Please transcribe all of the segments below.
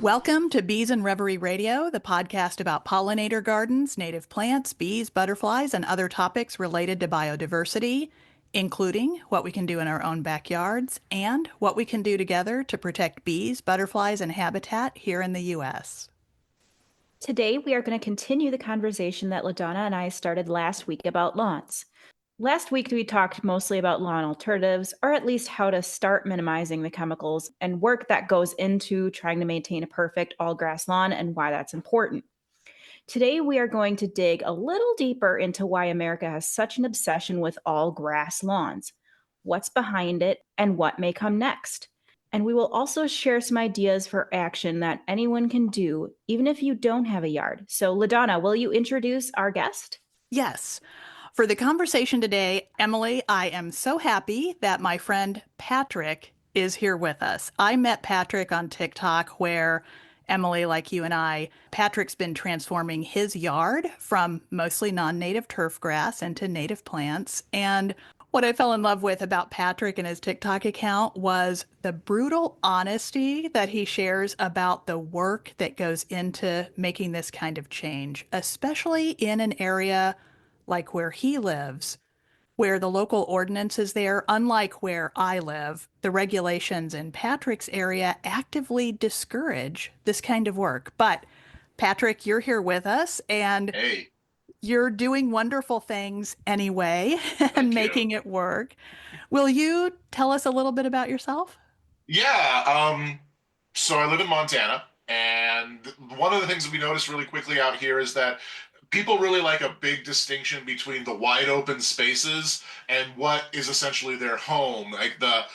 Welcome to Bees and Reverie Radio, the podcast about pollinator gardens, native plants, bees, butterflies, and other topics related to biodiversity, including what we can do in our own backyards and what we can do together to protect bees, butterflies, and habitat here in the U.S. Today, we are going to continue the conversation that LaDonna and I started last week about lawns. Last week, we talked mostly about lawn alternatives, or at least how to start minimizing the chemicals and work that goes into trying to maintain a perfect all grass lawn and why that's important. Today, we are going to dig a little deeper into why America has such an obsession with all grass lawns, what's behind it, and what may come next. And we will also share some ideas for action that anyone can do, even if you don't have a yard. So, LaDonna, will you introduce our guest? Yes. For the conversation today, Emily, I am so happy that my friend Patrick is here with us. I met Patrick on TikTok where Emily, like you and I, Patrick's been transforming his yard from mostly non-native turf grass into native plants. And what I fell in love with about Patrick and his TikTok account was the brutal honesty that he shares about the work that goes into making this kind of change, especially in an area like where he lives, where the local ordinances there, unlike where I live, the regulations in Patrick's area actively discourage this kind of work. But Patrick, you're here with us and Hey, you're doing wonderful things anyway and thank you. making it work. Will you tell us a little bit about yourself? Yeah, so I live in Montana, and one of the things that we noticed really quickly out here is that people really like a big distinction between the wide open spaces and what is essentially their home. Like the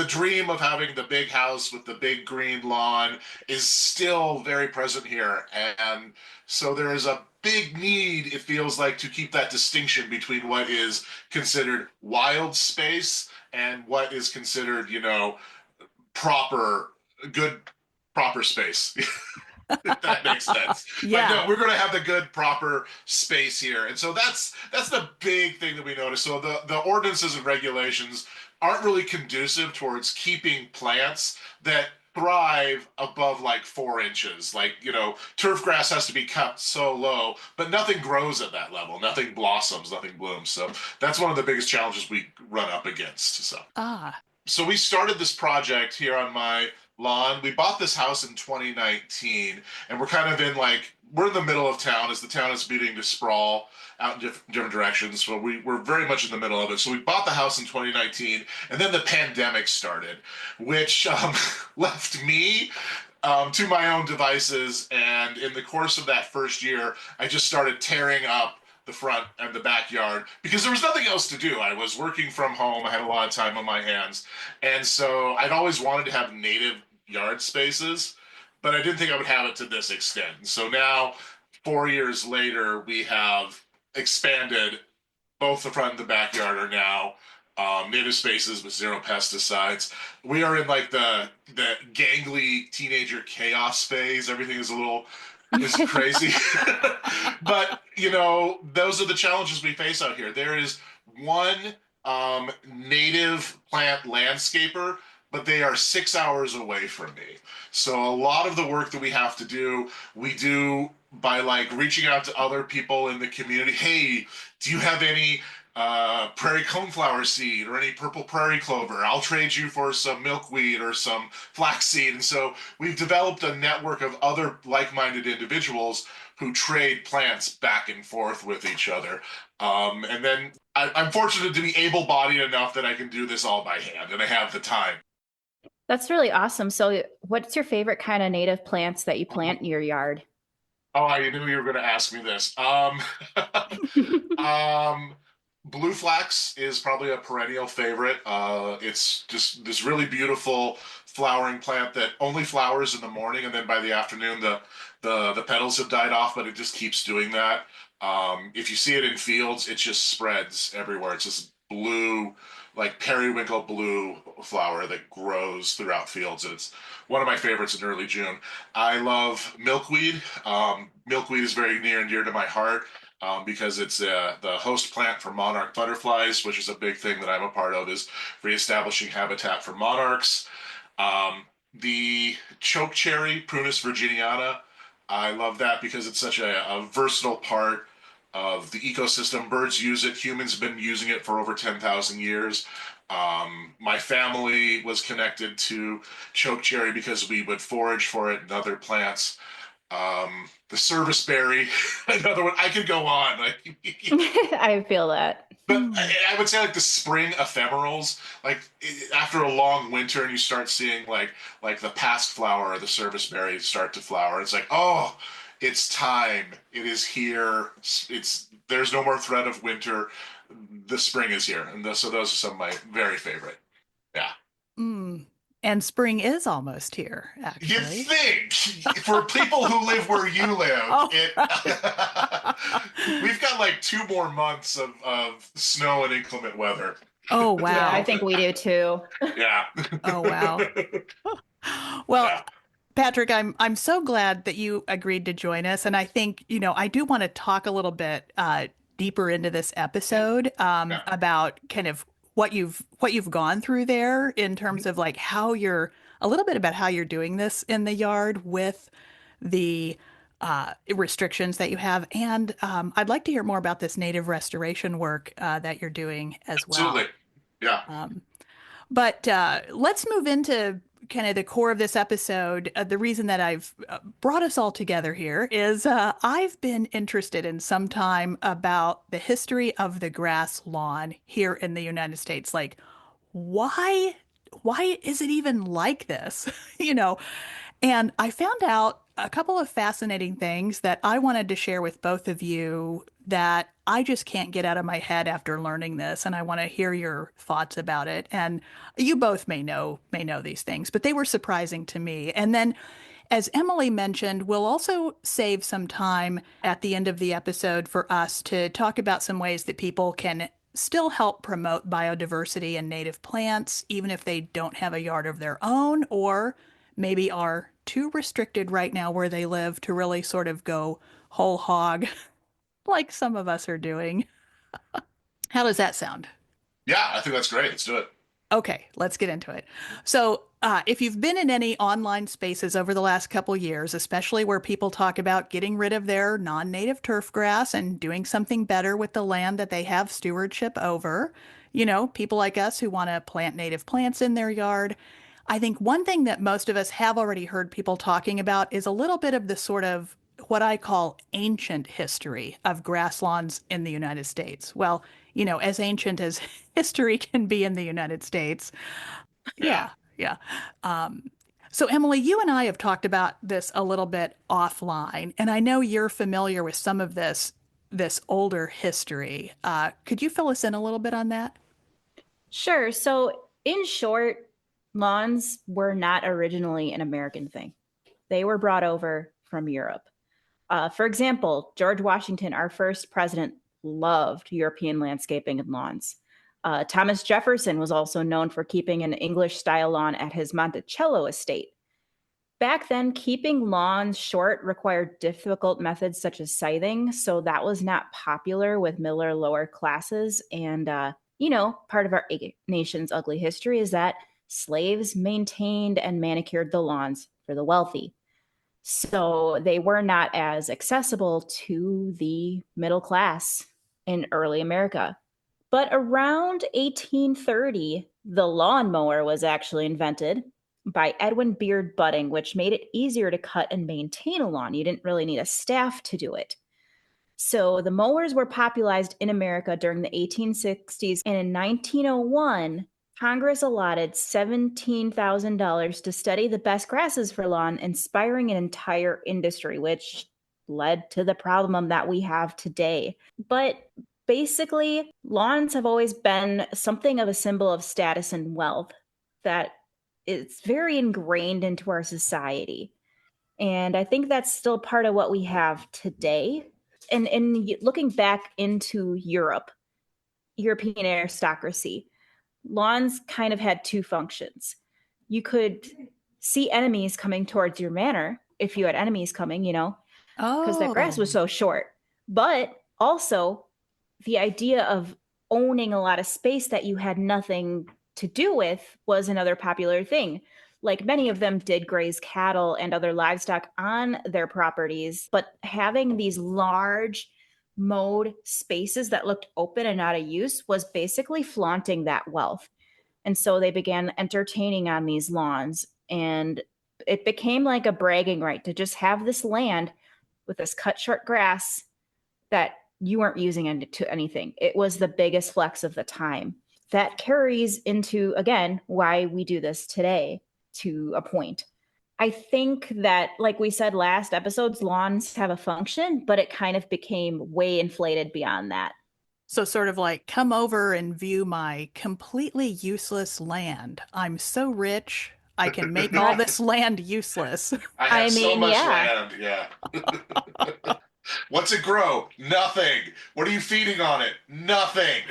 dream of having the big house with the big green lawn is still very present here. And so there is a big need, it feels like, to keep that distinction between what is considered wild space and what is considered, proper, good, proper space. If that makes sense. But no, Yeah. we're going to have the good, proper space here, and so that's the big thing that we notice. So the ordinances and regulations aren't really conducive towards keeping plants that thrive above like 4 inches. Like turf grass has to be cut so low, but nothing grows at that level. Nothing blossoms, nothing blooms. So that's one of the biggest challenges we run up against. Ah, So we started this project here on my lawn. We bought this house in 2019, and we're kind of we're in the middle of town as the town is beginning to sprawl out in different directions. So we're very much in the middle of it. So we bought the house in 2019, and then the pandemic started, which left me to my own devices. And in the course of that first year, I just started tearing up the front and the backyard because there was nothing else to do. I was working from home. I had a lot of time on my hands. And so I'd always wanted to have native yard spaces, but I didn't think I would have it to this extent. So now, 4 years later, we have expanded. Both the front and the backyard are now native spaces with zero pesticides. We are in like the gangly teenager chaos phase. Everything is a little is crazy. But those are the challenges we face out here. There is one native plant landscaper, but they are 6 hours away from me. So a lot of the work that we have to do, we do by like reaching out to other people in the community. Hey, do you have any prairie coneflower seed or any purple prairie clover? I'll trade you for some milkweed or some flaxseed. And so we've developed a network of other like-minded individuals who trade plants back and forth with each other. And then I'm fortunate to be able-bodied enough that I can do this all by hand, and I have the time. That's really awesome. So, what's your favorite kind of native plants that you plant in your yard? Oh, I knew you were going to ask me this. Um, Blue flax is probably a perennial favorite. It's just this really beautiful flowering plant that only flowers in the morning, and then by the afternoon, the petals have died off, but it just keeps doing that. If you see it in fields, it just spreads everywhere. It's this blue, like periwinkle blue flower that grows throughout fields, and it's one of my favorites in early June. I love milkweed. Milkweed is very near and dear to my heart because it's the host plant for monarch butterflies, which is a big thing that I'm a part of, is reestablishing habitat for monarchs. The choke cherry, Prunus virginiana, I love that because it's such a versatile part of the ecosystem. Birds use it. Humans have been using it for over 10,000 years. My family was connected to chokecherry because we would forage for it and other plants. The serviceberry, another one. I could go on. I feel that. But I would say like the spring ephemerals, like after a long winter, and you start seeing like the past flower or the serviceberry start to flower. It's like, oh, it's time. It is here. It's there's no more threat of winter. The spring is here, and so those are some of my very favorite. Yeah. Mm. And spring is almost here, You'd actually. think for people who live where you live, Oh, it right. we've got like 2 more months of snow and inclement weather Oh, to Yeah, I wow. help think it. we do too. Yeah. Oh, wow. Well, Yeah. Patrick, I'm so glad that you agreed to join us, and I think, I do want to talk a little bit deeper into this episode Yeah. about kind of what you've gone through there in terms of like how you're a little bit about how you're doing this in the yard with the restrictions that you have, and I'd like to hear more about this native restoration work that you're doing as Absolutely. well. Yeah. Um, but let's move into kind of the core of this episode. The reason that I've brought us all together here is I've been interested in some time about the history of the grass lawn here in the United States. Like, why, why is it even like this? You know, and I found out a couple of fascinating things that I wanted to share with both of you that I just can't get out of my head after learning this, and I want to hear your thoughts about it. And you both may know these things, but they were surprising to me. And then as Emily mentioned, we'll also save some time at the end of the episode for us to talk about some ways that people can still help promote biodiversity and native plants, even if they don't have a yard of their own, or maybe are too restricted right now where they live to really sort of go whole hog like some of us are doing. How does that sound? Yeah, I think that's great. Let's do it. Okay, let's get into it. So, if you've been in any online spaces over the last couple years, especially where people talk about getting rid of their non-native turf grass and doing something better with the land that they have stewardship over, people like us who want to plant native plants in their yard, I think one thing that most of us have already heard people talking about is a little bit of the sort of what I call ancient history of grass lawns in the United States. Well, as ancient as history can be in the United States. Yeah. Yeah, yeah. Um, so, Emily, you and I have talked about this a little bit offline, and I know you're familiar with some of this older history. Could you fill us in a little bit on that? Sure. So, in short, lawns were not originally an American thing. They were brought over from Europe. For example, George Washington, our first president, loved European landscaping and lawns. Thomas Jefferson was also known for keeping an English style lawn at his Monticello estate. Back then, keeping lawns short required difficult methods such as scything, so that was not popular with middle or lower classes. And, part of our nation's ugly history is that slaves maintained and manicured the lawns for the wealthy. So they were not as accessible to the middle class in early America. But around 1830, the lawnmower was actually invented by Edwin Beard Budding, which made it easier to cut and maintain a lawn. You didn't really need a staff to do it. So the mowers were popularized in America during the 1860s. And in 1901, Congress allotted $17,000 to study the best grasses for lawn, inspiring an entire industry, which led to the problem that we have today. But basically, lawns have always been something of a symbol of status and wealth that it's very ingrained into our society. And I think that's still part of what we have today. And looking back into European aristocracy, lawns kind of had two functions. You could see enemies coming towards your manor if you had enemies coming, because that grass Oh, was so short. But also, the idea of owning a lot of space that you had nothing to do with was another popular thing. like many of them did graze cattle and other livestock on their properties, but having these large mowed spaces that looked open and out of use was basically flaunting that wealth. And so they began entertaining on these lawns, and it became like a bragging right to just have this land with this cut short grass that you weren't using into anything. It was the biggest flex of the time. That carries into, again, why we do this today to a point. I think that, like we said last episodes, lawns have a function, but it kind of became way inflated beyond that. So, sort of like, come over and view my completely useless land. I'm so rich, I can make all Right. this land useless. I have I so mean, much yeah. land. Yeah. What's it grow? Nothing. What are you feeding on it? Nothing.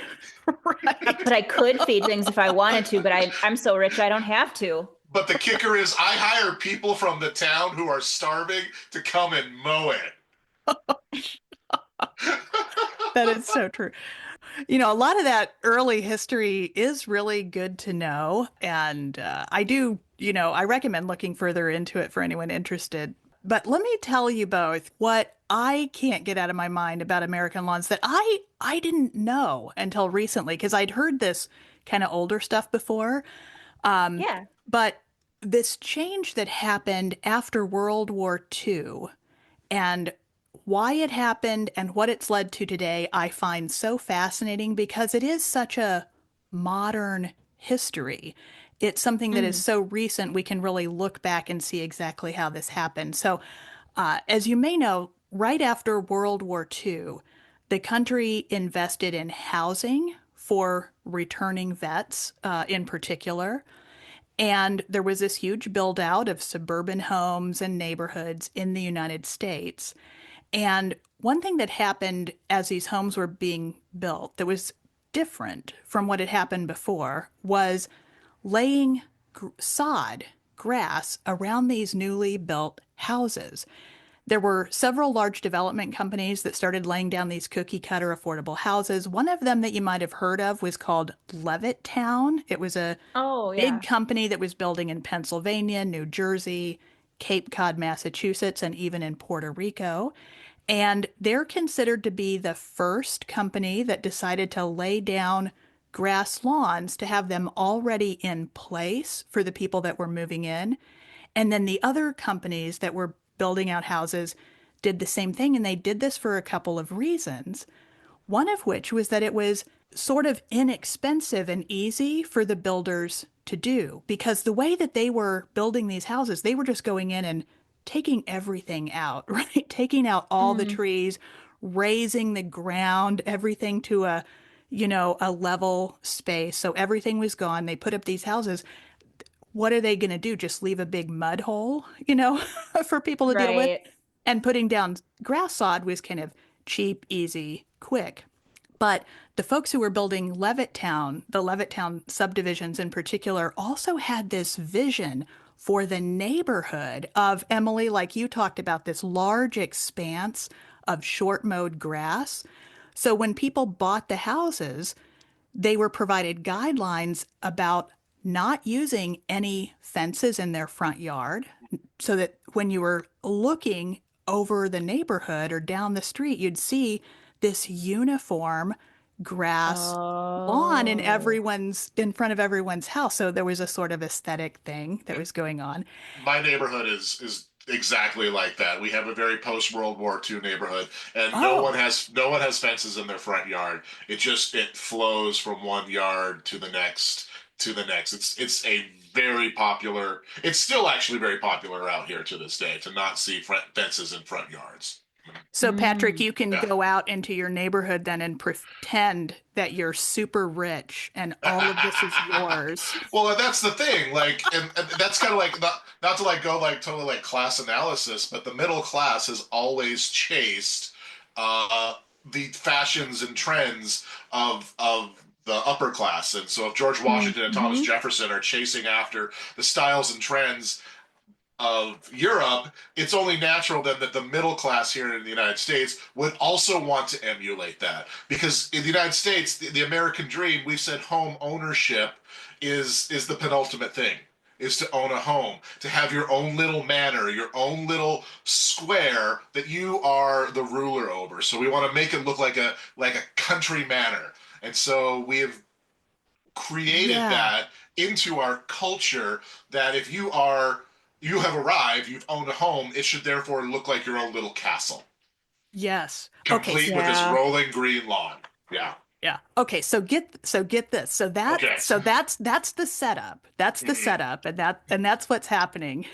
Right. But I could feed things if I wanted to, but I'm so rich I don't have to. But the kicker is, I hire people from the town who are starving to come and mow it. That is so true. You know, a lot of that early history is really good to know. And I do, I recommend looking further into it for anyone interested. But let me tell you both what I can't get out of my mind about American lawns that I didn't know until recently, because I'd heard this kind of older stuff before. Um, Yeah. but this change that happened after World War II and why it happened and what it's led to today, I find so fascinating because it is such a modern history. It's something that is Mm. so recent, we can really look back and see exactly how this happened. So, as you may know, right after World War II, the country invested in housing for returning vets, in particular. And there was this huge build out of suburban homes and neighborhoods in the United States. And one thing that happened as these homes were being built that was different from what had happened before was laying sod, grass around these newly built houses. There were several large development companies that started laying down these cookie cutter affordable houses. One of them that you might have heard of was called Levittown. It was a Oh, big yeah. company that was building in Pennsylvania, New Jersey, Cape Cod, Massachusetts, and even in Puerto Rico. And they're considered to be the first company that decided to lay down grass lawns to have them already in place for the people that were moving in. And then the other companies that were building out houses did the same thing. And they did this for a couple of reasons. One of which was that it was sort of inexpensive and easy for the builders to do because the way that they were building these houses, they were just going in and taking everything out, right? Taking out all the Mm. trees, raising the ground, everything to a level space. So everything was gone. They put up these houses. What are they going to do? Just leave a big mud hole, for people to deal with? Right. And putting down grass sod was kind of cheap, easy, quick. But the folks who were building Levittown, the Levittown subdivisions in particular, also had this vision for the neighborhood of Emily, like you talked about, this large expanse of short mowed grass. So when people bought the houses, they were provided guidelines about not using any fences in their front yard so that when you were looking over the neighborhood or down the street, you'd see this uniform grass lawn Oh. in front of everyone's house. So there was a sort of aesthetic thing that was going on. My neighborhood is exactly like that. We have a very post World War II neighborhood, and Oh, no one has fences in their front yard. It flows from one yard to the next. It's a very popular. It's still actually very popular out here to this day to not see fences in front yards. so Patrick, Mm. you can Yeah. go out into your neighborhood then and pretend that you're super rich and all of this is yours. Well, and that's the thing, like, and that's kind of like not to like go like totally like class analysis, but the middle class has always chased uh, the fashions and trends of the upper class, and so if George Washington and Thomas Mm-hmm. Jefferson are chasing after the styles and trends of Europe, it's only natural then that the middle class here in the United States would also want to emulate that. Because in the United States, the American dream, we've said home ownership is the penultimate thing. is to own a home, to have your own little manor, your own little square that you are the ruler over. So we want to make it look like a country manor. And so we have created Yeah. that into our culture that if you have arrived, you've owned a home, it should therefore look like your own little castle, Yes. Okay. complete with this Yeah. rolling green lawn. Yeah. Yeah. Okay, so get this. Okay. That's the setup. That's the Mhm. setup, and that's what's happening.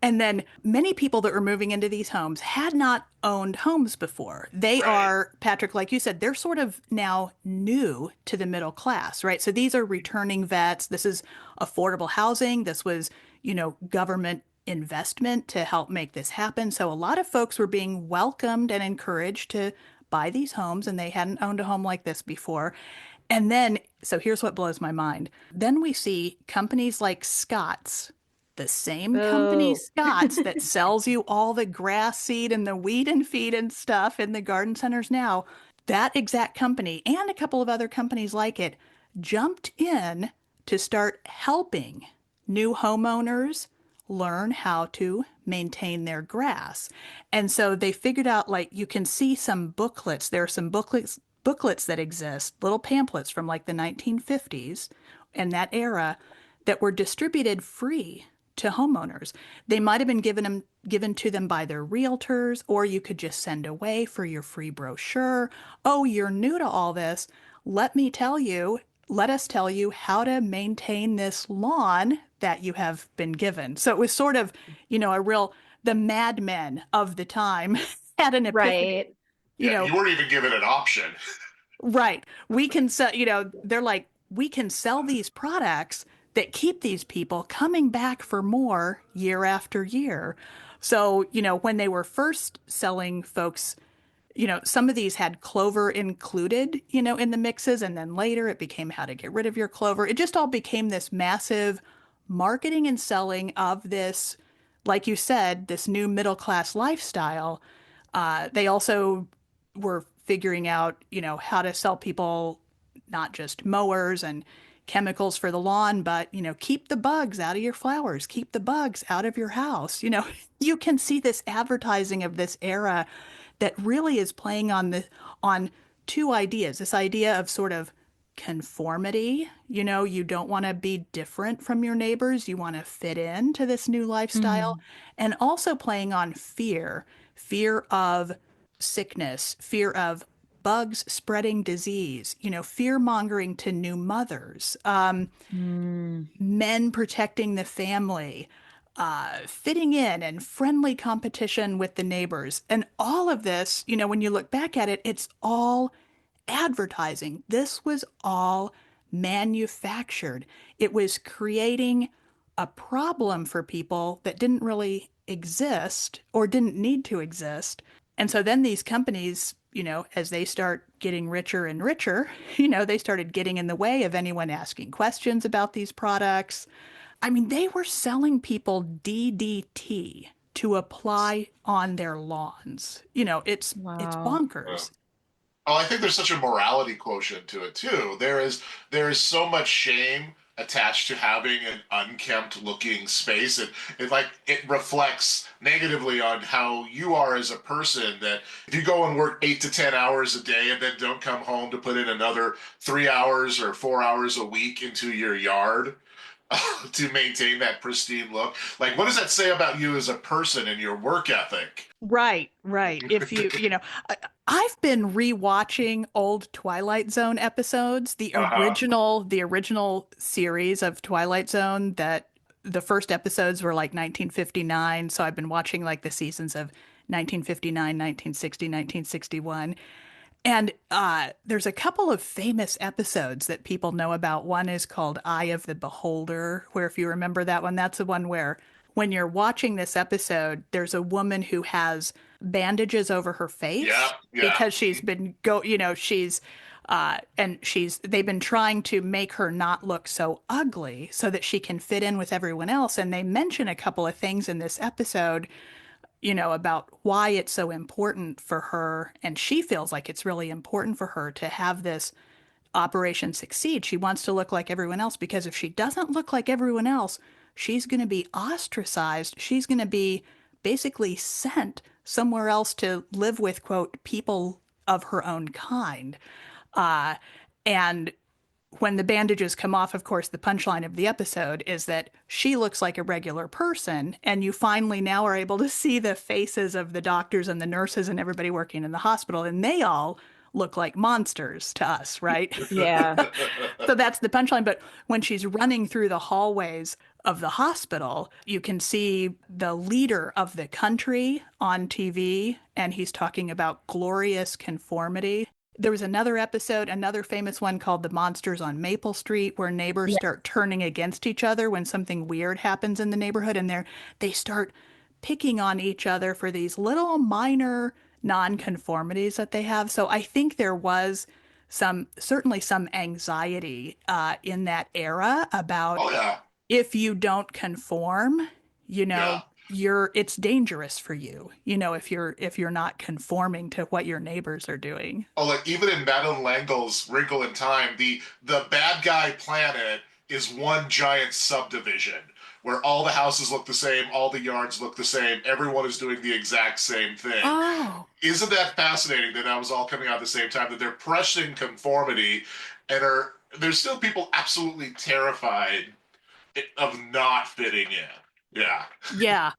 And then many people that were moving into these homes had not owned homes before. They Right. are, Patrick, like you said, they're sort of now new to the middle class, right? So these are returning vets. This is affordable housing. This was, government investment to help make this happen. So a lot of folks were being welcomed and encouraged to buy these homes, and they hadn't owned a home like this before. And then, so here's what blows my mind. Then we see companies like Scott's, the same company Oh. Scott's that sells you all the grass seed and the weed and feed and stuff in the garden centers now. That exact company and a couple of other companies like it jumped in to start helping new homeowners learn how to maintain their grass. And so they figured out, like, you can see some booklets. There are some booklets that exist, little pamphlets from like the 1950s and that era that were distributed free to homeowners. They might have been given to them by their realtors, or you could just send away for your free brochure. Oh, you're new to all this. Let me tell you, let us tell you how to maintain this lawn that you have been given. So it was sort of, a real, the madmen of the time had an epiphany, Right. you Yeah, know, you weren't even given an option. right. We can sell, they're like, we can sell these products that keep these people coming back for more year after year. So, when they were first selling folks, some of these had clover included, in the mixes, and then later it became how to get rid of your clover. It just all became this massive marketing and selling of this, like you said, this new middle class lifestyle. They also were figuring out, how to sell people not just mowers and chemicals for the lawn, but, keep the bugs out of your flowers, keep the bugs out of your house. You can see this advertising of this era that really is playing on two ideas. This idea of sort of conformity, you don't want to be different from your neighbors, you want to fit into this new lifestyle, Mm. and also playing on fear of sickness, fear of bugs spreading disease, fear mongering to new mothers, Mm. men protecting the family, fitting in and friendly competition with the neighbors. And all of this, when you look back at it, it's all advertising. This was all manufactured. It was creating a problem for people that didn't really exist or didn't need to exist. And so then these companies, as they start getting richer and richer, they started getting in the way of anyone asking questions about these products. I mean, they were selling people DDT to apply on their lawns. It's Wow. Yeah. bonkers. Oh, I think there's such a morality quotient to it too. There is so much shame attached to having an unkempt looking space. It reflects negatively on how you are as a person that if you go and work 8 to 10 hours a day and then don't come home to put in another 3 hours or 4 hours a week into your yard to maintain that pristine look, like what does that say about you as a person and your work ethic? Right, right. If I've been rewatching old Twilight Zone episodes, Uh-huh. the original series of Twilight Zone that the first episodes were like 1959, so I've been watching like the seasons of 1959, 1960, 1961. And there's a couple of famous episodes that people know about. One is called Eye of the Beholder, where if you remember that one, that's the one where when you're watching this episode, there's a woman who has bandages over her Yeah, face yeah. because they've been trying to make her not look so ugly so that she can fit in with everyone else. And they mention a couple of things in this episode, about why it's so important for her. And she feels like it's really important for her to have this Operation Succeed. She wants to look like everyone else because if she doesn't look like everyone else, she's going to be ostracized. She's going to be basically sent somewhere else to live with, quote, people of her own kind. Uh, and when the bandages come off, of course, the punchline of the episode is that she looks like a regular person, and you finally now are able to see the faces of the doctors and the nurses and everybody working in the hospital, and they all look like monsters to us, right? Yeah. So that's the punchline. But when she's running through the hallways of the hospital, you can see the leader of the country on TV, and he's talking about glorious conformity. There was another episode, another famous one called The Monsters on Maple Street, where neighbors Yeah. start turning against each other when something weird happens in the neighborhood, and they start picking on each other for these little minor nonconformities that they have. So I think there was certainly some anxiety in that era about Oh yeah, if you don't conform, you know, yeah. it's dangerous for you, if you're not conforming to what your neighbors are doing. Oh, like even in Madeleine L'Engle's Wrinkle in Time, the bad guy planet is one giant subdivision where all the houses look the same, all the yards look the same, everyone is doing the exact same thing. Oh, Isn't that fascinating that that was all coming out at the same time, that they're pressing conformity and are there's still people absolutely terrified of not fitting in. Yeah. yeah.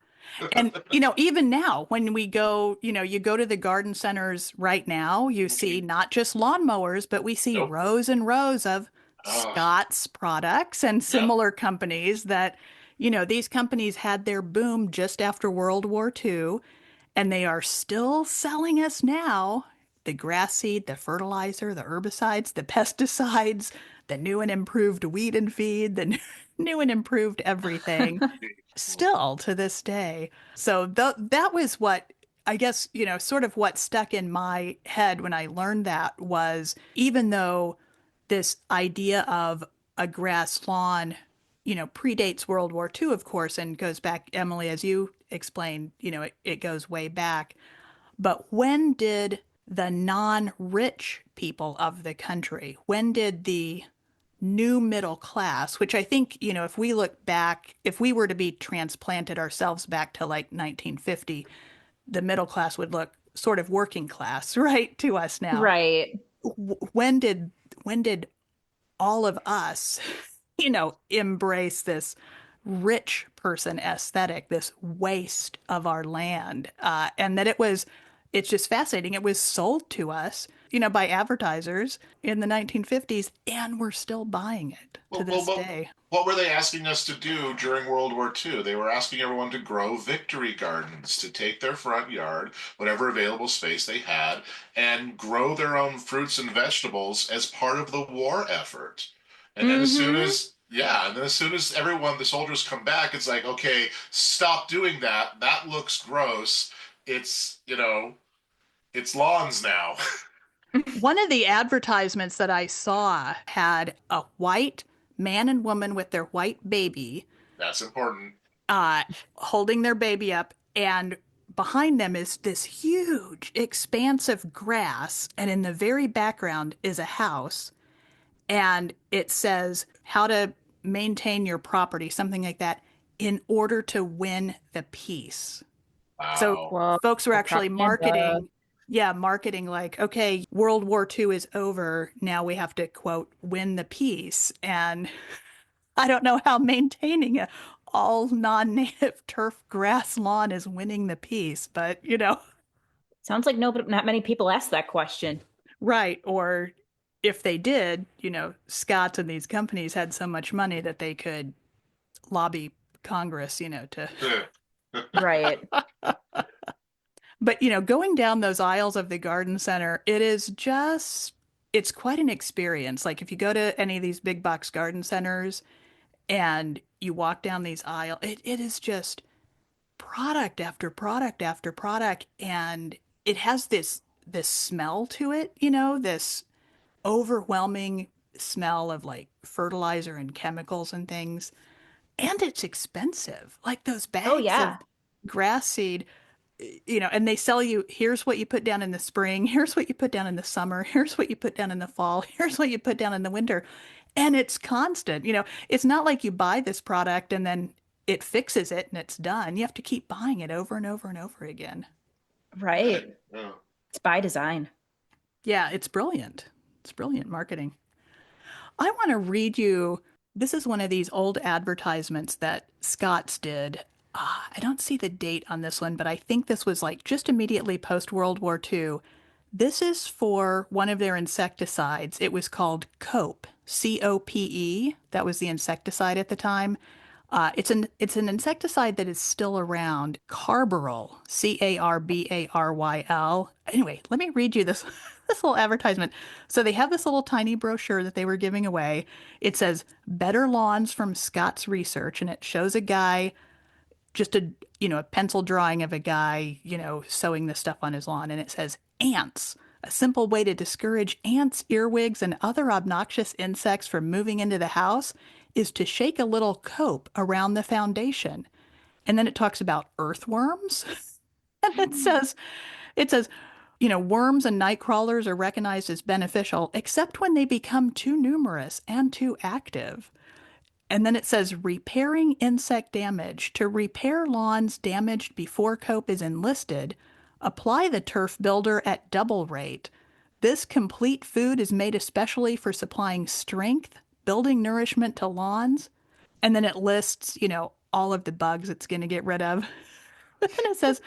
And, even now, when we go, you go to the garden centers right now, you see Mhm. not just lawnmowers, but we see Nope. rows and rows of Uh, Scott's products and yeah. similar companies that, these companies had their boom just after World War II, and they are still selling us now the grass seed, the fertilizer, the herbicides, the pesticides, the new and improved weed and feed, the new and improved everything still to this day. So that was what I guess, sort of what stuck in my head when I learned that was even though this idea of a grass lawn, predates World War II, of course, and goes back, Emily, as you explained, it goes way back. But when did the non-rich people of the country, when did the new middle class, which I think, if we look back, if we were to be transplanted ourselves back to like 1950, the middle class would look sort of working class, right, to us now. Right. When did all of us, embrace this rich person aesthetic, this waste of our land, and that it's just fascinating. It was sold to us, by advertisers in the 1950s, and we're still buying it to Well, well, this what, day. what were they asking us to do during World War II? They were asking everyone to grow victory gardens, to take their front yard, whatever available space they had, and grow their own fruits and vegetables as part of the war effort. And then Mm-hmm. as soon as everyone, the soldiers come back, it's like, okay, stop doing that. That looks gross. It's, it's lawns now. One of the advertisements that I saw had a white man and woman with their white baby That's important. uh, holding their baby up, and behind them is this huge expanse of grass, and in the very background is a house, and it says how to maintain your property, something like that, in order to win the peace. So Wow. Well, folks were actually propaganda. marketing like, okay, World War II is over. Now we have to, quote, win the peace. And I don't know how maintaining a all non-native turf grass lawn is winning the peace, but Sounds like not many people ask that question. right. Or if they did, Scotts and these companies had so much money that they could lobby Congress, to. Right. But, going down those aisles of the garden center, it's quite an experience. Like if you go to any of these big box garden centers and you walk down these aisles, it is just product after product after product. And it has this smell to it, this overwhelming smell of like fertilizer and chemicals and things. And it's expensive. Like those Oh bags of yeah. grass seed, and they sell you, here's what you put down in the spring, here's what you put down in the summer, here's what you put down in the fall, here's what you put down in the winter. And it's constant. It's not like you buy this product and then it fixes it and it's done. You have to keep buying it over and over and over again. Right. Yeah. It's by design. Yeah, it's brilliant. It's brilliant marketing. I want to read you. This is one of these old advertisements that Scott's did. I don't see the date on this one, but I think this was like just immediately post World War II. This is for one of their insecticides. It was called Cope, COPE. That was the insecticide at the time. It's an insecticide that is still around. Carbaryl, Carbaryl. Anyway, let me read you this this little advertisement. So they have this little tiny brochure that they were giving away. It says "Better Lawns from Scott's Research," and it shows a guy, just a pencil drawing of a guy, sowing this stuff on his lawn, and it says ants. A simple way to discourage ants, earwigs, and other obnoxious insects from moving into the house is to shake a little cope around the foundation. And then it talks about earthworms. And it says, worms and night crawlers are recognized as beneficial, except when they become too numerous and too active. And then it says repairing insect damage. To repair lawns damaged before cope is enlisted, apply the turf builder at double rate. This complete food is made especially for supplying strength, building nourishment to lawns. And then it lists, all of the bugs it's going to get rid of. But then it says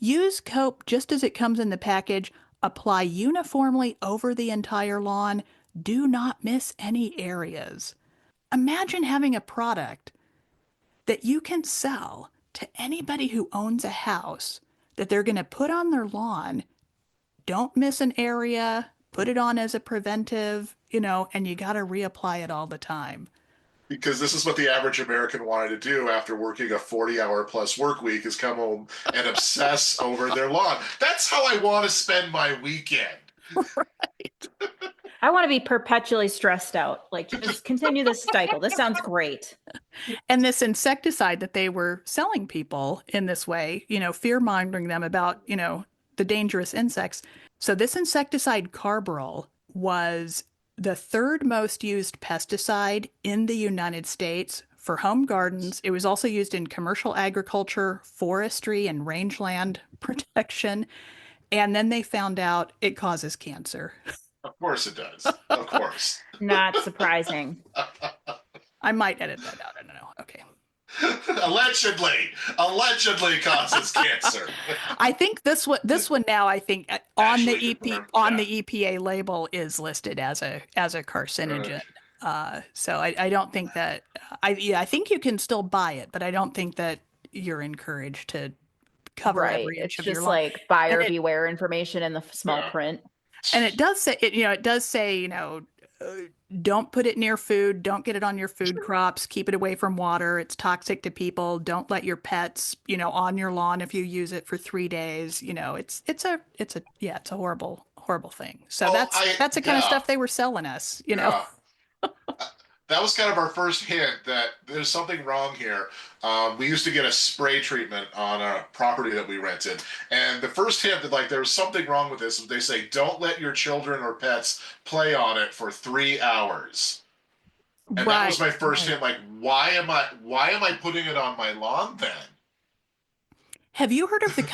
use cope just as it comes in the package. Apply uniformly over the entire lawn. Do not miss any areas. Imagine having a product that you can sell to anybody who owns a house that they're going to put on their lawn. Don't miss an area, put it on as a preventive, and you got to reapply it all the time. Because this is what the average American wanted to do after working a 40-hour plus work week is come home and obsess over their lawn. That's how I want to spend my weekend. Right. I want to be perpetually stressed out. Like, just continue this cycle. This sounds great. And this insecticide that they were selling people in this way, fear mongering them about, the dangerous insects. So this insecticide Carbaryl was the third most used pesticide in the United States for home gardens. It was also used in commercial agriculture, forestry, and rangeland protection. And then they found out it causes cancer. Of course it does. Of course. Not surprising. I might edit that out. I don't know. Okay. Allegedly causes cancer. I think this one now, I think on the Actually EP confirmed, on yeah. the EPA label is listed as a carcinogen. So I don't think that I think you can still buy it, but I don't think that you're encouraged to cover Right. every inch It's of your just lawn. like And buyer it beware information in the small Yeah. print. and it does say uh, don't put it near food, don't get it on your food crops, keep it away from water. It's toxic to people. Don't let your pets, on your lawn if you use it for 3 days. It's a horrible thing. So Oh, that's the kind of yeah, stuff they were selling us. yeah. That was kind of our first hint that there's something wrong here. We used to get a spray treatment on a property that we rented, and the first hint that like there was something wrong with this, they say don't let your children or pets play on it for 3 hours. And that was Right, my first right. hint. Like, why am I putting it on my lawn then? Have you heard of this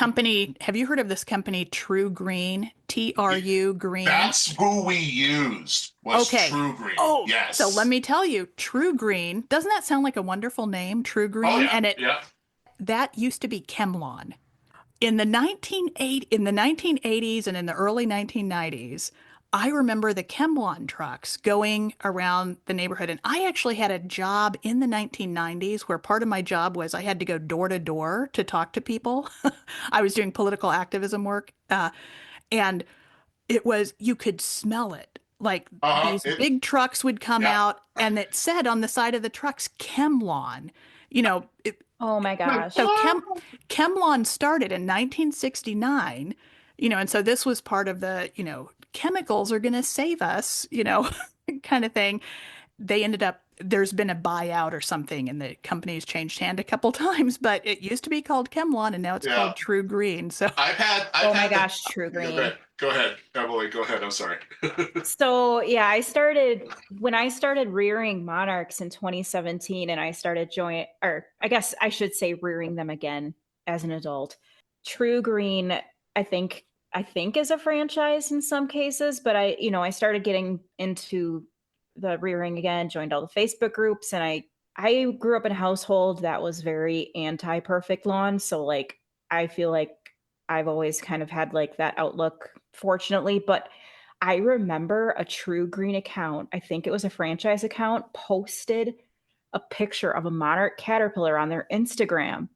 company True Green? TRU Green? That's who we used was Okay. True Green. Oh, so let Yes. me tell you, True Green, doesn't that sound like a wonderful name, True Oh Green? yeah, And yeah. that used to be Chemlon. In the 1980s and in the early 1990s, I remember the Chemlon trucks going around the neighborhood. And I actually had a job in the 1990s where part of my job was I had to go door to door to talk to people. I was doing political activism work. And you could smell it. Like these It. big trucks would come Yeah. out and it said on the side of the trucks, Chemlon. You know, it, Oh my gosh. so Chemlon started in 1969, and so this was part of the, chemicals are going to save us, kind of thing. they ended up, there's been a buyout or something, and the company's changed hand a couple times, but it used to be called ChemLawn, and now it's Yeah. called True Green. So, I've Oh my had the gosh, True go Green. ahead. Go ahead, Emily. Go ahead. I'm sorry. So yeah, when I started rearing monarchs in 2017, and I started join or I guess I should say rearing them again as an adult. True Green, I think I think is a franchise in some cases, but I started getting into the rearing again, joined all the Facebook groups, and I grew up in a household that was very anti perfect lawn, so like I feel like I've always kind of had like that outlook, fortunately, but I remember a True Green account, I think it was a franchise account, posted a picture of a monarch caterpillar on their Instagram,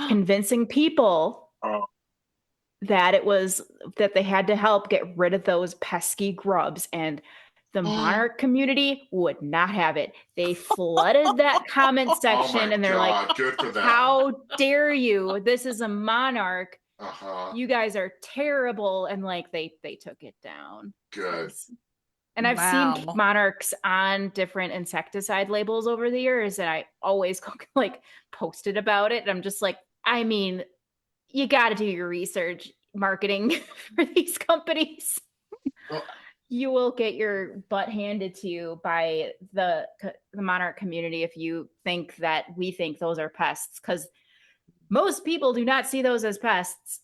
convincing people Oh, that they had to help get rid of those pesky grubs, and the monarch community would not have it. They flooded that comment oh section my and they're like, God. Good for them. how dare you? This is a monarch. Uh-huh. You guys are terrible. And like they took it down Good. because and I've seen wow. monarchs on different insecticide labels over the years, and I always like posted about it. And I'm just like, I mean, you got to do your research marketing for these companies. Well, You will get your butt handed to you by the monarch community if you think that we think those are pests, because most people do not see those as pests.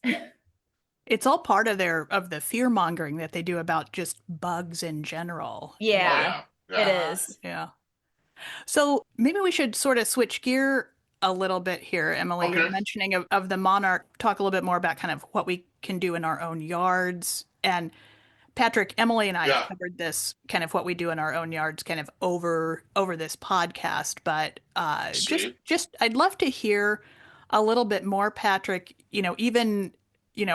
It's all part of the fear mongering that they do about just bugs in general. oh Yeah, yeah. it Yeah. is. Yeah. So maybe we should sort of switch gear a little bit here, Emily. You're Okay. mentioning of the monarch, talk a little bit more about kind of what we can do in our own yards. And Patrick, Emily, and I have Yeah. covered this kind of what we do in our own yards kind of over this podcast, but Sweet. just I'd love to hear a little bit more, Patrick, even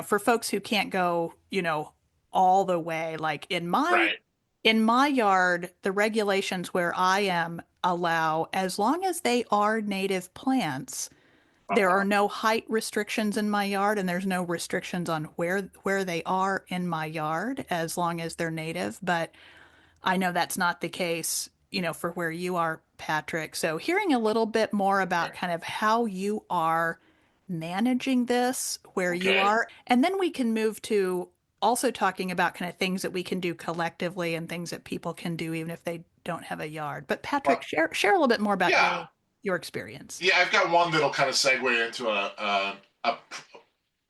for folks who can't go, all the way, like Right. in my yard, the regulations where I am allow, as long as they are native plants, there are Uh-huh. no height restrictions in my yard, and there's no restrictions on where they are in my yard as long as they're native. But I know that's not the case, for where you are, Patrick. So hearing a little bit more about Okay. kind of how you are managing this where you Okay. are, and then we can move to also talking about kind of things that we can do collectively and things that people can do even if they don't have a yard. But Patrick, Well, share a little bit more about yeah. your experience. Yeah, I've got one that'll kind of segue into a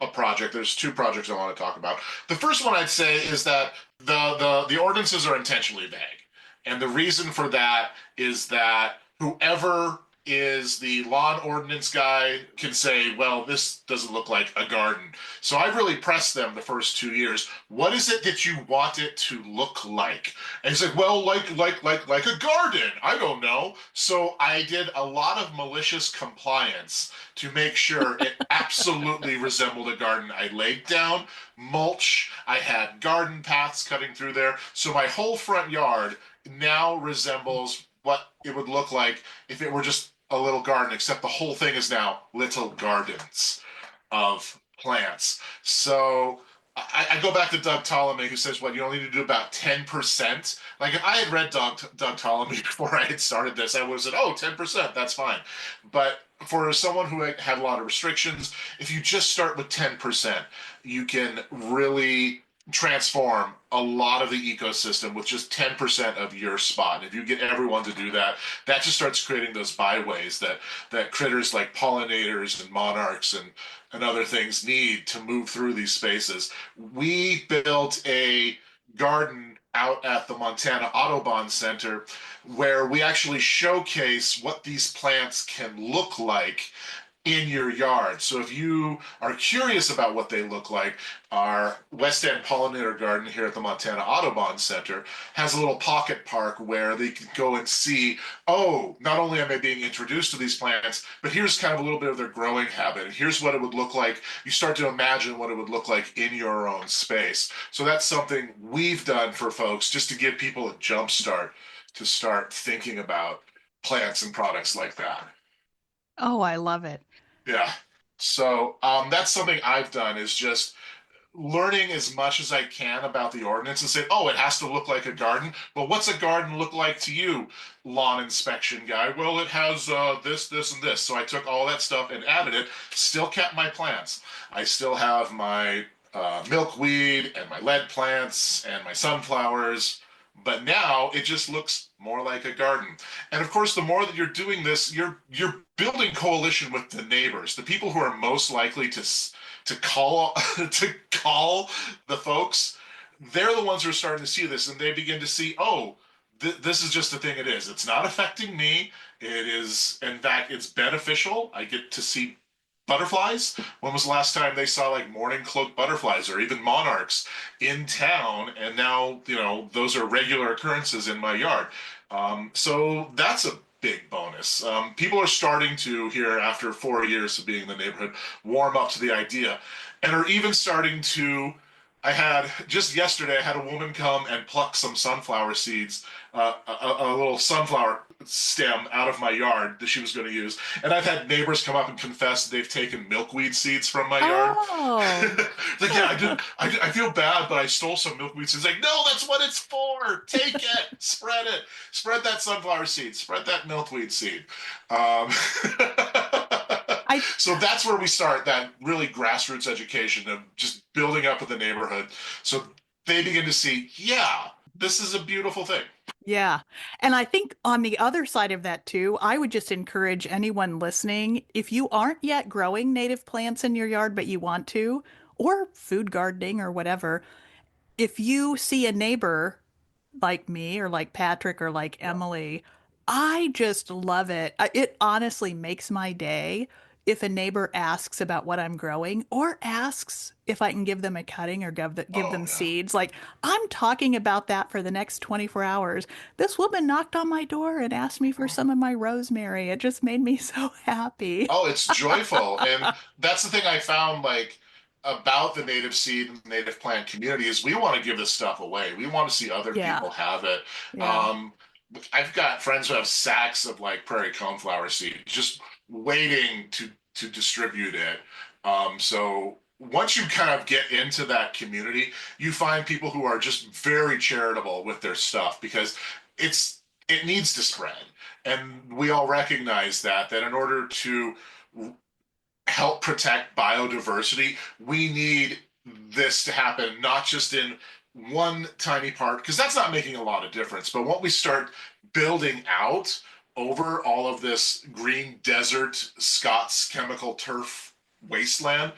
a project. There's two projects I want to talk about. The first one I'd say is that the ordinances are intentionally vague, and the reason for that is that whoever is the lawn ordinance guy can say, well, this doesn't look like a garden. So I really pressed them the first 2 years. What is it that you want it to look like? And he's like, well, like a garden. I don't know. So I did a lot of malicious compliance to make sure it absolutely resembled a garden. I laid down mulch. I had garden paths cutting through there. So my whole front yard now resembles what it would look like if it were just a little garden, except the whole thing is now little gardens of plants. So I go back to Doug Ptolemy, who says, "Well, you only need to do about 10%." Like if I had read Doug Ptolemy before I had started this, I would have said, "Oh, 10%, that's fine." But for someone who had a lot of restrictions, if you just start with 10%, you can really transform a lot of the ecosystem with just 10% of your spot. And if you get everyone to do that, that just starts creating those byways that critters like pollinators and monarchs and other things need to move through these spaces. We built a garden out at the Montana Audubon Center where we actually showcase what these plants can look like in your yard. So if you are curious about what they look like, our West End Pollinator Garden here at the Montana Audubon Center has a little pocket park where they can go and see, oh, not only am I being introduced to these plants, but here's kind of a little bit of their growing habit. Here's what it would look like. You start to imagine what it would look like in your own space. So that's something we've done for folks just to give people a jump start to start thinking about plants and products like that. Oh, I love it. Yeah. So that's something I've done is just learning as much as I can about the ordinance and say, oh, it has to look like a garden. Well, what's a garden look like to you, lawn inspection guy? Well, it has this, this, and this. So I took all that stuff and added it. Still kept my plants. I still have my milkweed and my lead plants and my sunflowers. But now it just looks more like a garden. And of course, the more that you're doing this, you're building coalition with the neighbors, the people who are most likely to call to call the folks. They're the ones who are starting to see this, and they begin to see, oh, this is just the thing it is. It's not affecting me. It is, in fact, it's beneficial. I get to see butterflies. When was the last time they saw like morning cloak butterflies or even monarchs in town? And now, those are regular occurrences in my yard. So that's a big bonus. People are starting to, here after 4 years of being in the neighborhood, warm up to the idea and are even starting to. I had just yesterday, I had a woman come and pluck some sunflower seeds, a little sunflower stem out of my yard that she was going to use. And I've had neighbors come up and confess they've taken milkweed seeds from my yard. Oh, Like, yeah, I did. I feel bad, but I stole some milkweed seeds. Like, no, that's what it's for. Take it, spread it, spread that sunflower seed, spread that milkweed seed. Um, I so that's where we start that really grassroots education of just building up with the neighborhood. So they begin to see, yeah, this is a beautiful thing. Yeah. And I think on the other side of that too, I would just encourage anyone listening, if you aren't yet growing native plants in your yard, but you want to, or food gardening or whatever, if you see a neighbor like me or like Patrick or like Yeah. Emily, I just love it. It honestly makes my day if a neighbor asks about what I'm growing or asks if I can give them a cutting or give Oh them yeah. seeds. Like I'm talking about that for the next 24 hours. This woman knocked on my door and asked me for some of my rosemary. It just made me so happy. Oh, it's joyful. And that's the thing I found like about the native seed and native plant community is we want to give this stuff away. We want to see other Yeah. people have it. Yeah. Um, I've got friends who have sacks of like prairie coneflower seed just waiting to distribute it. So once you kind of get into that community, you find people who are just very charitable with their stuff because it needs to spread. And we all recognize that in order to help protect biodiversity, we need this to happen not just in one tiny part, because that's not making a lot of difference. But when we start building out over all of this green desert, Scots chemical turf wasteland,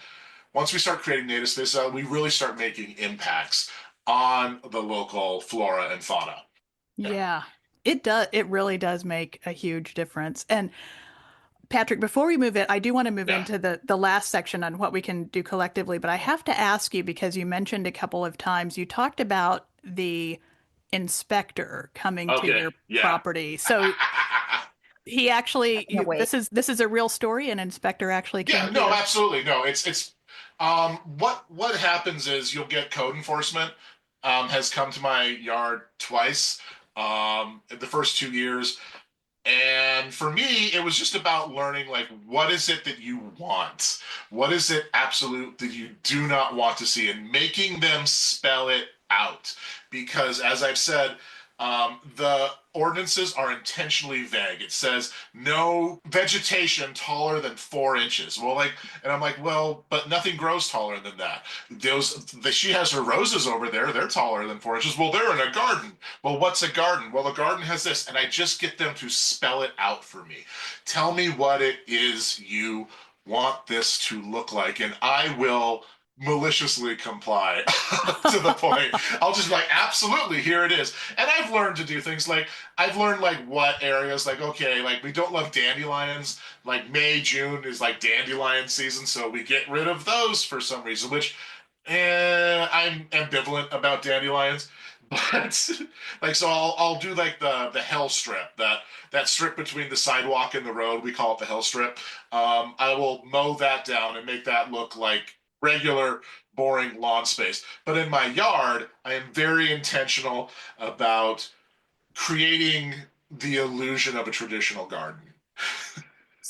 once we start creating native space, we really start making impacts on the local flora and fauna. Yeah. Yeah. It does. It really does make a huge difference. And Patrick, before we move it, I do want to move Yeah. into the last section on what we can do collectively, but I have to ask you because you mentioned a couple of times you talked about the inspector coming to Okay. your Yeah. property. So he actually Can't wait. this is a real story. An inspector actually Yeah, came to no, your absolutely. No, it's what happens is you'll get code enforcement has come to my yard twice in the first 2 years. And for me, it was just about learning like what is it that you want? What is it absolute that you do not want to see and making them spell it out. Because as I've said, the ordinances are intentionally vague. It says no vegetation taller than 4 inches. Well, like, and I'm like, well, but nothing grows taller than that. She has her roses over there. They're taller than 4 inches. Well, they're in a garden. Well, what's a garden? Well, a garden has this, and I just get them to spell it out for me. Tell me what it is you want this to look like, and I will maliciously comply to the point. I'll just be like, absolutely, here it is. And I've learned to do things like I've learned like what areas like okay, like we don't love dandelions. Like May, June is like dandelion season, so we get rid of those for some reason, which I'm ambivalent about dandelions. But like so I'll do like the hell strip, that strip between the sidewalk and the road, we call it the hell strip. I will mow that down and make that look like regular, boring lawn space. But in my yard, I am very intentional about creating the illusion of a traditional garden.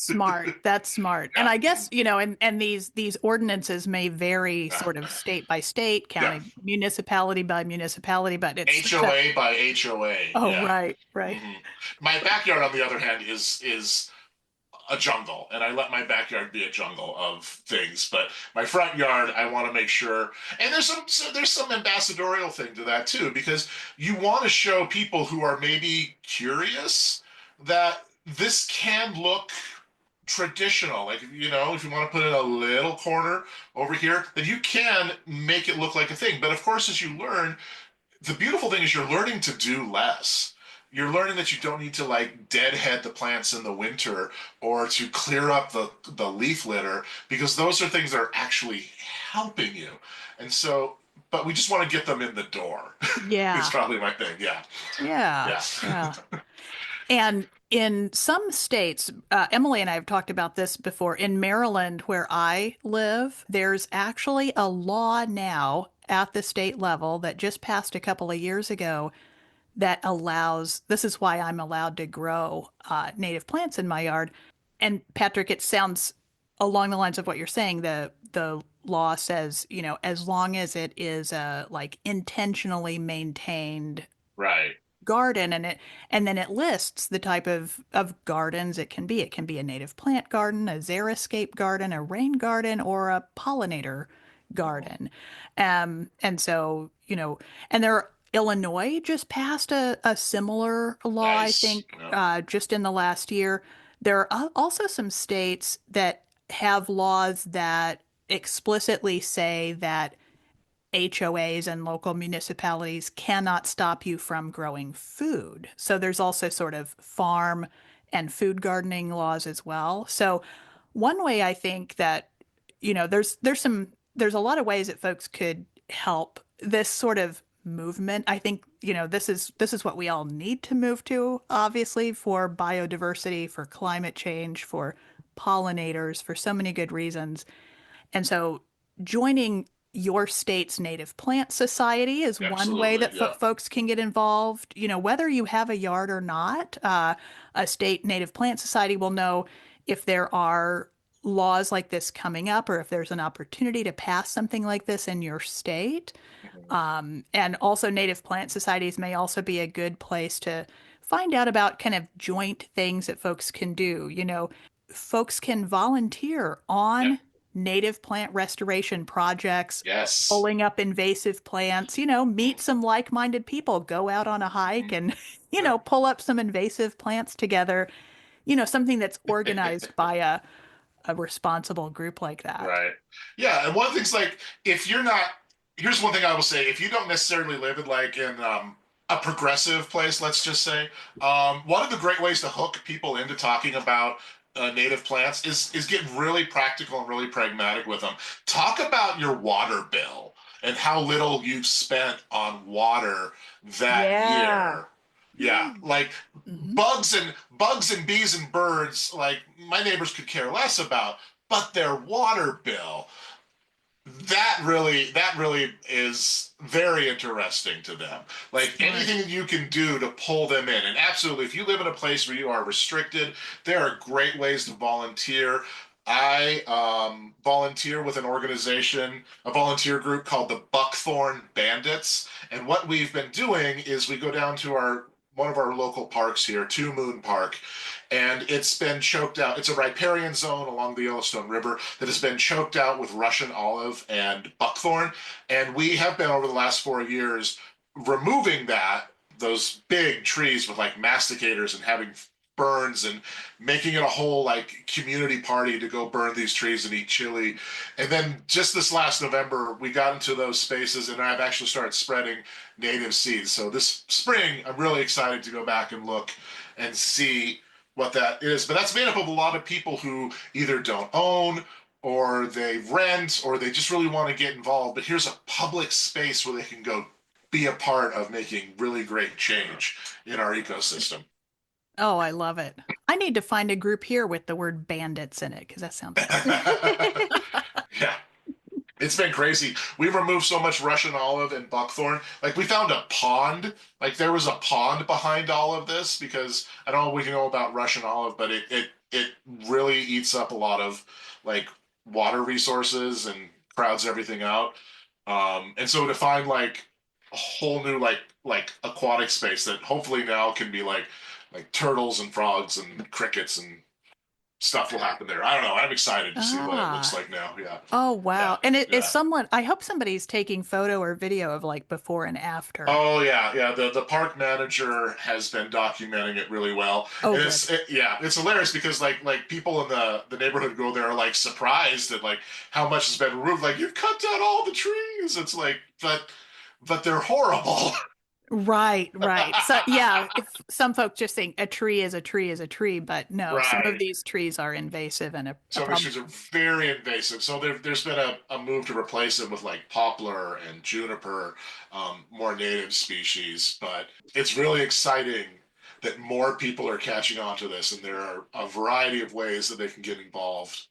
smart. That's smart. And Yeah, I guess, and these ordinances may vary yeah, sort of state by state, yeah. county, municipality by municipality, but it's such a, HOA by HOA. oh, Yeah. right, right. hmm My backyard, on the other hand, is a jungle, and I let my backyard be a jungle of things. But my front yard, I want to make sure, and there's some ambassadorial thing to that too, because you want to show people who are maybe curious that this can look traditional. Like, if you want to put in a little corner over here, then you can make it look like a thing. But of course, as you learn, the beautiful thing is you're learning to do less. You're learning that you don't need to like deadhead the plants in the winter or to clear up the leaf litter, because those are things that are actually helping you. And so, but we just want to get them in the door. It's Yeah, probably my thing. Yeah. yeah, Yeah. yeah. And in some states, Emily and I have talked about this before. In Maryland, where I live, there's actually a law now at the state level that just passed a couple of years ago that allows, this is why I'm allowed to grow native plants in my yard. And Patrick, it sounds along the lines of what you're saying. The law says, as long as it is like intentionally maintained Right. garden, and then it lists the type of gardens it can be. It can be a native plant garden, a xeriscape garden, a rain garden, or a pollinator Mhm. garden. And so, and there Illinois just passed a similar law, I Nice. think, Yeah. just in the last year. There are also some states that have laws that explicitly say that HOAs and local municipalities cannot stop you from growing food. So there's also sort of farm and food gardening laws as well. So one way I think that, there's a lot of ways that folks could help this sort of movement. I think, this is what we all need to move to, obviously, for biodiversity, for climate change, for pollinators, for so many good reasons. And so joining your state's native plant society is one way Absolutely. that Yeah. folks can get involved. Whether you have a yard or not, a state native plant society will know if there are laws like this coming up or if there's an opportunity to pass something like this in your state. Mhm. And also, native plant societies may also be a good place to find out about kind of joint things that folks can do. Folks can volunteer Yeah. on native plant restoration projects, Yes. pulling up invasive plants, meet some like-minded people, go out on a hike Mhm. and, Yeah. pull up some invasive plants together, something that's organized by a responsible group like that. Right. Yeah, and one of the things, like, if you're not, here's one thing I will say: if you don't necessarily live in a progressive place, let's just say, one of the great ways to hook people into talking about native plants is get really practical and really pragmatic with them. Talk about your water bill and how little you've spent on water that Yeah. year. Yeah, like Hmm. bugs and bees and birds, like my neighbors could care less about, but their water bill, that really is very interesting to them. Like, Smart. anything you can do to pull them in. And absolutely, if you live in a place where you are restricted, there are great ways to volunteer. I volunteer with an organization, a volunteer group called the Buckthorn Bandits. And what we've been doing is we go down to our one of our local parks here, Two Moon Park, and it's been choked out. It's a riparian zone along the Yellowstone River that has been choked out with Russian olive and buckthorn. And we have been, over the last 4 years, removing those big trees with like masticators and having burns and making it a whole like community party to go burn these trees and eat chili. And then just this last November, we got into those spaces and I've actually started spreading native seeds. So this spring, I'm really excited to go back and look and see what that is. But that's made up of a lot of people who either don't own, or they rent, or they just really want to get involved. But here's a public space where they can go be a part of making really great change in our ecosystem. Oh, I love it. I need to find a group here with the word bandits in it because that sounds fun. Yeah. It's been crazy. We've removed so much Russian olive and buckthorn. Like we found a pond. Like there was a pond behind all of this because I don't know what we know about Russian olive, but it really eats up a lot of like water resources and crowds everything out. And so to find like a whole new like aquatic space that hopefully now can be like turtles and frogs and crickets and stuff will happen there. I don't know. I'm excited to see what it looks Ah. like now. Yeah. Oh, Yeah. wow. And it is Yeah. someone, I hope somebody's taking photo or video of like before and after. Oh yeah, yeah. The park manager has been documenting it really well, Oh, and good. yeah, it's hilarious because like people in the neighborhood go there are like surprised at like how much has been removed. Like you've cut down all the trees. It's like, but they're horrible. Right, right. So yeah, if some folks just think a tree is a tree is a tree, but no, some of Right. these trees are invasive and a Some of these problem. trees are very invasive. So there's been a move to replace them with like poplar and juniper, more native species. But it's really exciting that more people are catching on to this, and there are a variety of ways that they can get involved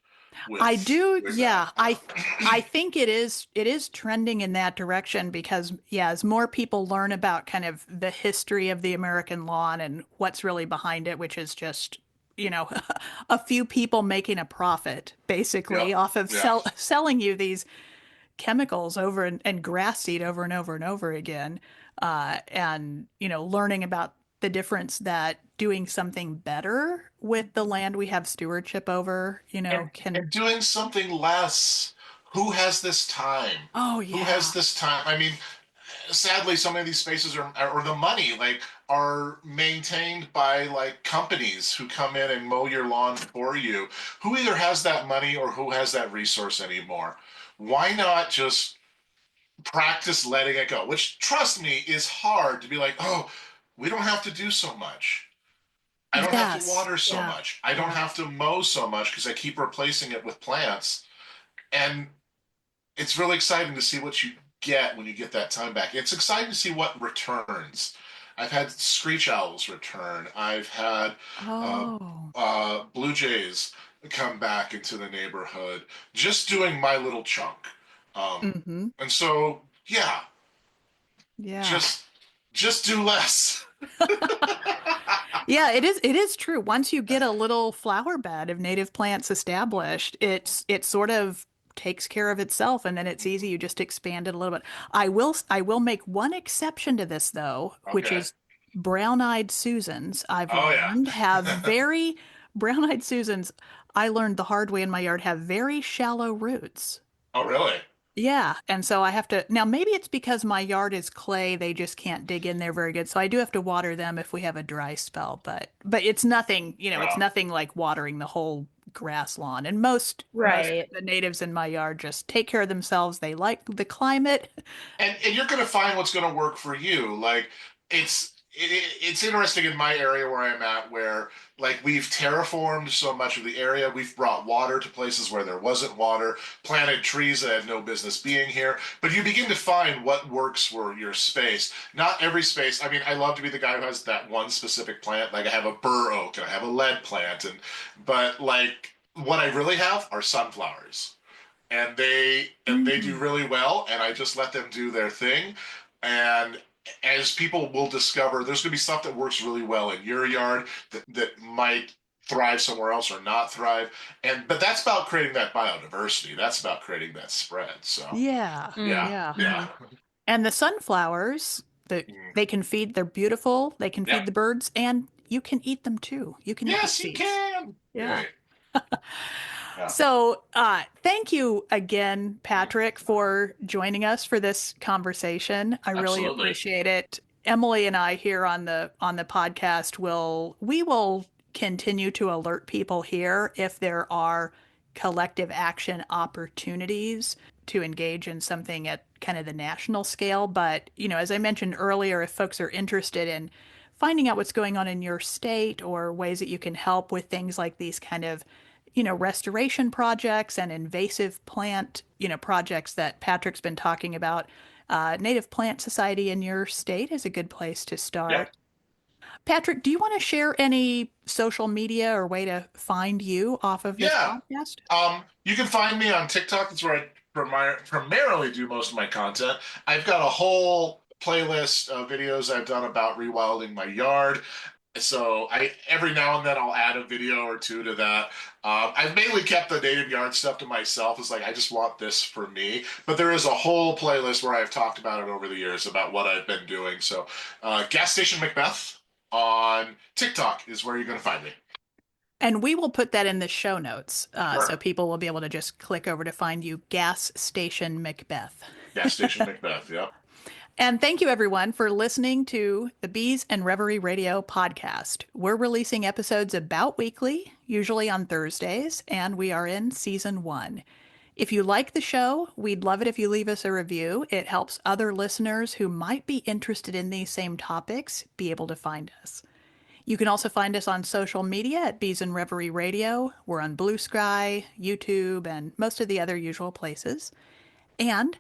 I with do, with that. yeah. I think it is trending in that direction because yeah, as more people learn about kind of the history of the American lawn and what's really behind it, which is just, you know, a few people making a profit basically Yep. off of Yeah. selling you these chemicals over and grass seed over and over and over again, and learning about the difference that doing something better with the land we have stewardship over, can. And doing something less. Who has this time? Oh Who has yeah. this time? I mean, sadly, so many of these spaces or the money like are maintained by like companies who come in and mow your lawn for you, who either has that money or who has that resource anymore. Why not just practice letting it go? Which, trust me, is hard to be like, oh, we don't have to do so much. I don't have to Yes. water so Yeah. much. I don't Yeah. have to mow so much because I keep replacing it with plants. And it's really exciting to see what you get when you get that time back. It's exciting to see what returns. I've had screech owls return. I've had uh, Oh. blue jays come back into the neighborhood, just doing my little chunk. Mm-hmm. And so, yeah, Yeah. just just do less. Yeah, it is true. Once you get a little flower bed of native plants established, it sort of takes care of itself and then it's easy. You just expand it a little bit. I will make one exception to this though, which Okay. is brown-eyed Susans, I've Oh learned have yeah. very brown-eyed Susans, I learned the hard way in my yard, have very shallow roots. Oh really? Yeah, and so I have to now maybe it's because my yard is clay, they just can't dig in there very good. So I do have to water them if we have a dry spell, but it's nothing, it's Well, nothing like watering the whole grass lawn. And most Right. of the natives in my yard just take care of themselves. They like the climate. and you're going to find what's going to work for you. Like it's interesting in my area where I'm at, where like we've terraformed so much of the area. We've brought water to places where there wasn't water, planted trees that had no business being here. But you begin to find what works for your space. Not every space. I mean, I love to be the guy who has that one specific plant. Like I have a bur oak and I have a lead plant, and but like what I really have are sunflowers and they do Mm. really well, and I just let them do their thing. And as people will discover, there's going to be stuff that works really well in your yard that might thrive somewhere else or not thrive. And but that's about creating that biodiversity. That's about creating that spread. So Yeah, yeah, yeah. yeah, Mm-hmm. And the sunflowers, mm, they can feed, they're beautiful. They can yeah. feed the birds and you can eat them too. You can eat the Yes, you seeds. can. Yeah. Right. Yeah. So, thank you again, Patrick, for joining us for this conversation. I really Absolutely. appreciate it. Emily and I here on the podcast we will continue to alert people here if there are collective action opportunities to engage in something at kind of the national scale. But, as I mentioned earlier, if folks are interested in finding out what's going on in your state or ways that you can help with things like these kind of restoration projects and invasive plant, projects that Patrick's been talking about. Native Plant Society in your state is a good place to Yeah. start. Patrick, do you want to share any social media or way to find you off of this Yeah. podcast? You can find me on TikTok. That's where I primarily do most of my content. I've got a whole playlist of videos I've done about rewilding my yard. So I every now and then I'll add a video or two to that. I've mainly kept the native yard stuff to myself. It's like I just want this for me. But there is a whole playlist where I've talked about it over the years about what I've been doing. So Gas Station Macbeth on TikTok is where you're going to find me. And we will put that in the show notes, so Sure. people will be able to just click over to find you, Gas Station Macbeth. Gas Station Macbeth. Yep. And thank you, everyone, for listening to the Bees and Reverie Radio podcast. We're releasing episodes about weekly, usually on Thursdays, and we are in season 1. If you like the show, we'd love it if you leave us a review. It helps other listeners who might be interested in these same topics be able to find us. You can also find us on social media at Bees and Reverie Radio. We're on Blue Sky, YouTube, and most of the other usual places. And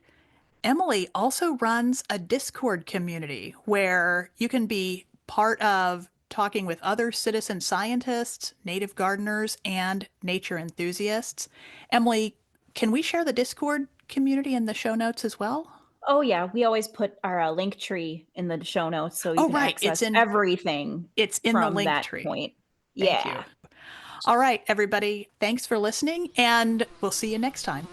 Emily also runs a Discord community where you can be part of talking with other citizen scientists, native gardeners, and nature enthusiasts. Emily, can we share the Discord community in the show notes as well? Oh yeah, we always put our link tree in the show notes so you Oh, can right. access everything It's in the from link that tree. point. Thank Yeah. you. All right, everybody. Thanks for listening, and we'll see you next time.